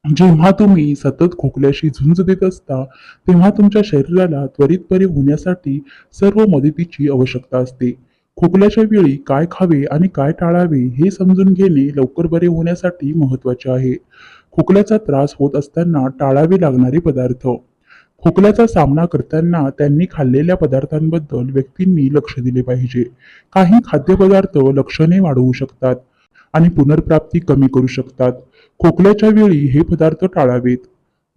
जेव्हा तुम्ही सतत खोकल्याशी झुंज देत असता, तेव्हा तुमच्या शरीराला त्वरित बरे होण्यासाठी सर्व मदतीची आवश्यकता असते. खोकल्याच्या वेळी काय खावे आणि काय टाळावे हे समजून घेणे लवकर बरे होण्यासाठी महत्वाचे आहे. खोकल्याचा त्रास होत असताना टाळावे लागणारे पदार्थ. खोकल्याचा सामना करताना त्यांनी खाल्लेल्या पदार्थांबद्दल व्यक्तींनी लक्ष दिले पाहिजे. काही खाद्यपदार्थ लक्षणे वाढवू शकतात आणि पुनर्प्राप्ती कमी करू शकतात. खोकल्याच्या वेळी हे पदार्थ टाळावेत.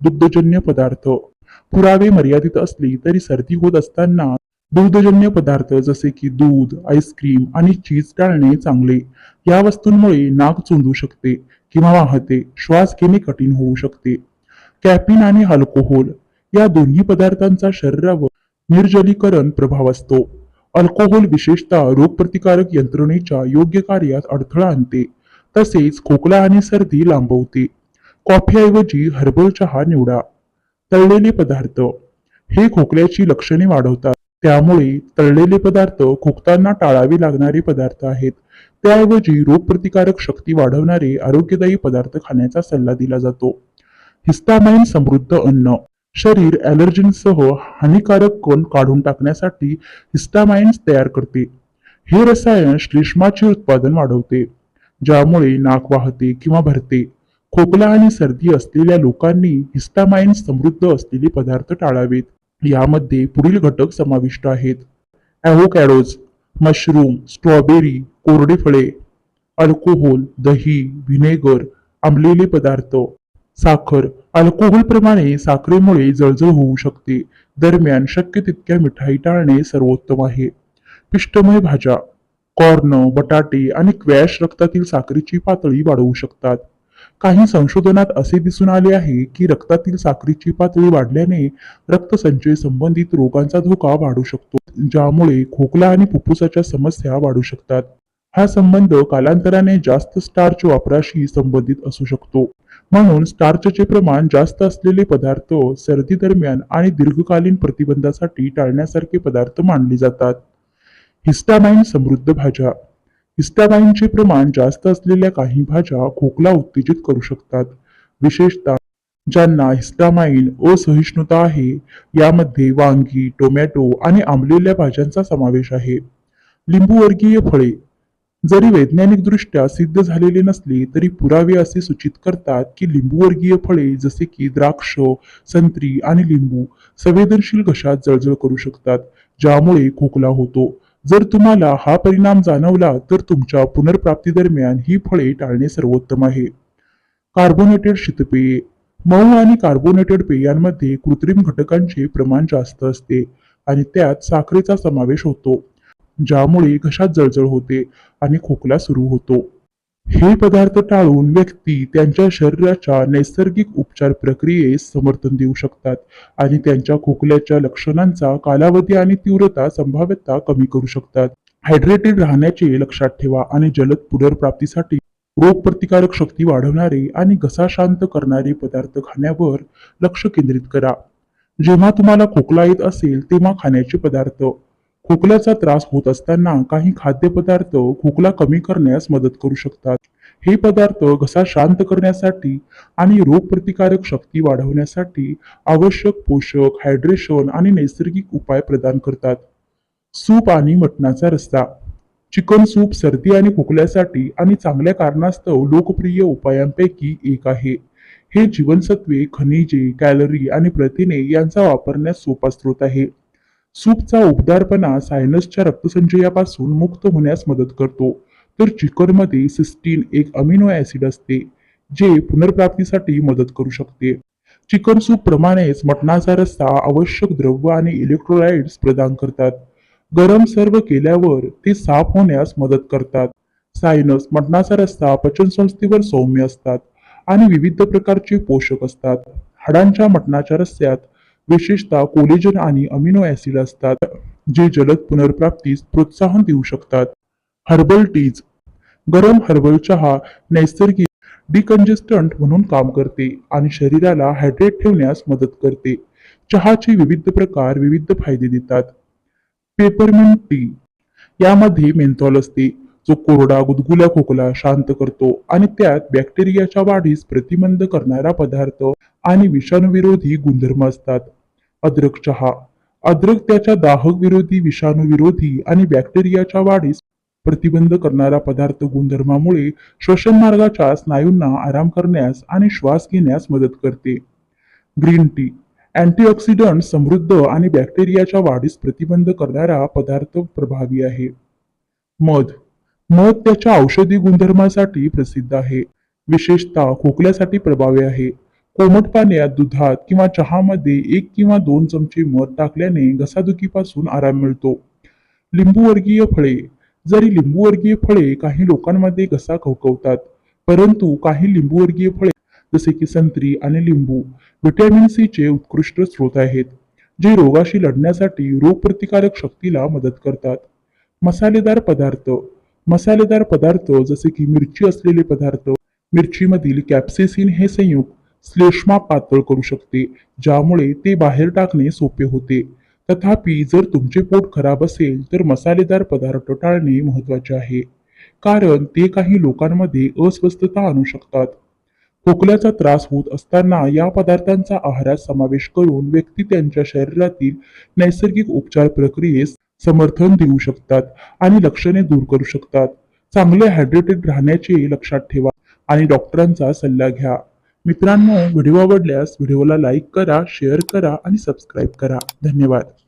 दुग्धजन्य पदार्थ. पुरावे मर्यादित असली तरी सर्दी होत असताना दुग्धजन्य पदार्थ जसे की दूध, आईस्क्रीम आणि चीज टाळणे चांगले. या वस्तूंमुळे नाक चोंदू शकते किंवा वाहते, श्वास घेणे कठीण होऊ शकते. कॅफीन आणि अल्कोहोल या दोन्ही पदार्थांचा शरीरावर निर्जलीकरण प्रभाव असतो. अल्कोहोल विशेषतः रोगप्रतिकारक यंत्रणेच्या योग्य कार्यात अडथळा आणते, तसेच खोकला आणि सर्दी लांबवते. कॉफीऐवजी हर्बल चहा निवडा. तळलेले पदार्थ हे खोकल्याची लक्षणे वाढवतात. त्यामुळे तळलेले पदार्थ खोकताना टाळावे लागणारे पदार्थ आहेत. त्याऐवजी रोगप्रतिकारक शक्ती वाढवणारे आरोग्यदायी पदार्थ खाण्याचा सल्ला दिला जातो. हिस्टामाइन समृद्ध अन्न. शरीर ॲलर्जींसह हानिकारक कण काढून टाकण्यासाठी हिस्टामाइन्स तयार करते. हे रसायन श्लेष्माचे उत्पादन वाढवते, ज्यामुळे नाक वाहते किंवा भरते. खोकला आणि सर्दी असलेल्या लोकांनी हिस्टामाइन समृद्ध असलेले पदार्थ टाळावेत. यामध्ये पुढील घटक समाविष्ट आहेत: ॲव्होकॅडोज, मशरूम, स्ट्रॉबेरी, कोरडे फळे, अल्कोहोल, दही, व्हिनेगर, आंबलेले पदार्थ, साखर. अल्कोहोलप्रमाणे साखरेमुळे जळजळ होऊ शकते. दरम्यान शक्य तितक्या मिठाई टाळणे सर्वोत्तम आहे. पिष्टमय भाज्या. कॉर्न, बटाटे आणि क्वॅश रक्तातील साखरेची पातळी वाढवू शकतात. काही संशोधनात असे दिसून आले आहे की रक्तातील साखरेची पातळी वाढल्याने रक्तसंचय संबंधित रोगांचा धोका वाढू शकतो, ज्यामुळे खोकला आणि फुफ्फुसाच्या समस्या वाढू शकतात. हा संबंध कालांतराने जास्त स्टार्च वापराशी संबंधित असू शकतो. म्हणून स्टार्चचे प्रमाण जास्त असलेले पदार्थ सर्दी दरम्यान आणि दीर्घकालीन प्रतिबंधासाठी टाळण्यासारखे पदार्थ मानले जातात. हिस्टामाइन समृद्ध भाज्या. हिस्टामाइनचे प्रमाण जास्त असलेल्या काही भाज्या खोकला उत्तेजित करू शकतात, विशेषतः ज्यांना हिस्टामाइन असहिष्णुता आहे. यामध्ये वांगी, टोमॅटो आणि आंबलेल्या भाज्यांचा समावेश आहे. लिंबूवर्गीय फळे. जरी वैज्ञानिकदृष्ट्या सिद्ध झालेले नसले तरी पुरावे असे सूचित करतात की लिंबूवर्गीय फळे जसे की द्राक्ष, संत्री आणि लिंबू संवेदनशील घशात जळजळ करू शकतात, ज्यामुळे खोकला होतो. जर तुम्हाला हा परिणाम जाणवला तर तुमच्या पुनर्प्राप्ती दरम्यान ही फळे टाळणे सर्वोत्तम आहे. कार्बोनेटेड शीतपेये. मऊ आणि कार्बोनेटेड पेयांमध्ये कृत्रिम घटकांचे प्रमाण जास्त असते आणि त्यात साखरेचा समावेश होतो, ज्यामुळे घशात जळजळ होते आणि खोकला सुरू होतो. हे पदार्थ टाळून व्यक्ती त्यांच्या शरीराच्या नैसर्गिक उपचार प्रक्रियेस समर्थन देऊ शकतात आणि त्यांच्या खोकल्याच्या लक्षणांचा कालावधी आणि तीव्रता संभाव्यता कमी करू शकतात. हायड्रेटेड राहण्याचे लक्षात ठेवा आणि जलद पुनर्प्राप्तीसाठी रोगप्रतिकारक शक्ती वाढवणारे आणि घसा शांत करणारे पदार्थ खाण्यावर लक्ष केंद्रित करा. जेव्हा तुम्हाला खोकला येत असेल तेव्हा खाण्याचे पदार्थ. खोकल्याचा त्रास होत असताना काही खाद्यपदार्थ खोकला कमी करण्यास मदत करू शकतात. हे पदार्थ घसा शांत करण्यासाठी आणि रोगप्रतिकारक शक्ती वाढवण्यासाठी आवश्यक पोषक, हायड्रेशन आणि नैसर्गिक उपाय प्रदान करतात. सूप आणि मटणाचा रस्सा. चिकन सूप सर्दी आणि खोकल्यासाठी आणि चांगल्या कारणास्तव लोकप्रिय उपायांपैकी एक आहे. हे जीवनसत्वे, खनिजे, कॅलरी आणि प्रथिने यांचा वापरण्यास सोपा स्रोत आहे. सूपचा उबदारपणा सायनसच्या रक्तसंचयापासून मुक्त होण्यास मदत करतो, तर चिकनमध्ये सिस्टीन एक अमिनो ॲसिड असते, जे पुनर्प्राप्तीसाठी मदत करू शकते. चिकन सूप प्रमाणेच मटणाचा रस्सा आवश्यक द्रव्य आणि इलेक्ट्रोलाइट्स प्रदान करतात. गरम सर्व केल्यावर ते साफ होण्यास मदत करतात. सायनस मटणाचा रस्सा पचनसंस्थेवर सौम्य असतात आणि विविध प्रकारचे पोषक असतात. हाडांच्या मटणाच्या रस्स्यात विशेषतः कोलेजन आणि अमिनो ॲसिड असतात, जे जलद पुनर्प्राप्तीस प्रोत्साहन देऊ शकतात. Herbal tease. गरम हर्बल चहा नैसर्गिक डिकंजेस्टंट म्हणून काम करते आणि शरीराला हायड्रेट ठेवण्यास मदत करते. चहाचे विविध प्रकार विविध फायदे देतात. Peppermint T. यामध्ये मेंथॉल असते, जो कोरडा गुदगुल्या खोकला शांत करतो आणि त्यात बॅक्टेरियाच्या वाढीस प्रतिबंध करणारा पदार्थ आणि विषाणूविरोधी गुणधर्म असतात. अद्रक चहा. अद्रक त्याच्या दाहक विरोधी, विषाणू विरोधी आणि बॅक्टेरियाच्या वाढीस प्रतिबंध करणारा पदार्थ गुणधर्मामुळे श्वसन मार्गाच्या स्नायूंना आराम करण्यास आणि श्वास घेण्यास मदत करते. Green tea. अँटीऑक्सिडंट समृद्ध आणि बॅक्टेरियाच्या वाढीस प्रतिबंध करणारा पदार्थ प्रभावी आहे. मध. मध त्याच्या औषधी गुणधर्मासाठी प्रसिद्ध आहे. विशेषतः खोकल्यासाठी प्रभावी आहे. कोमट पाण्यात, दुधात किंवा चहामध्ये 1 किंवा 2 चमचे मध टाकल्याने घसादुखीपासून आराम मिळतो. लिंबूवर्गीय फळे. जरी लिंबूवर्गीय फळे काही लोकांमध्ये घसा खवखवतात, परंतु काही लिंबूवर्गीय फळे जसे की संत्री आणि लिंबू व्हिटॅमिन सी चे उत्कृष्ट स्रोत आहेत, जे रोगाशी लढण्यासाठी रोगप्रतिकारक शक्तीला मदत करतात. मसालेदार पदार्थ. मसालेदार पदार्थ जसे की मिरची असलेले पदार्थ, मिरचीमधील कॅप्सेसिन हे संयुग श्लेष्मा पातळ करू शकते, ज्यामुळे ते बाहेर टाकणे सोपे होते. तथापि जर तुमचे पोट खराब असेल तर मसालेदार पदार्थ टाळणे महत्त्वाचे आहे, कारण ते काही लोकांमध्ये अस्वस्थता आणू शकतात. खोकल्याचा त्रास होत असताना या पदार्थांचा आहारात समावेश करून व्यक्ती त्यांच्या शरीरातील नैसर्गिक उपचार प्रक्रियेस समर्थन देऊ शकतात आणि लक्षणे दूर करू शकतात. चांगले हायड्रेटेड राहण्याचे लक्षात ठेवा आणि डॉक्टरांचा सल्ला घ्या. मित्रांनो, व्हिडिओ आवडल्यास व्हिडिओला लाईक करा, शेअर करा आणि सबस्क्राईब करा. धन्यवाद.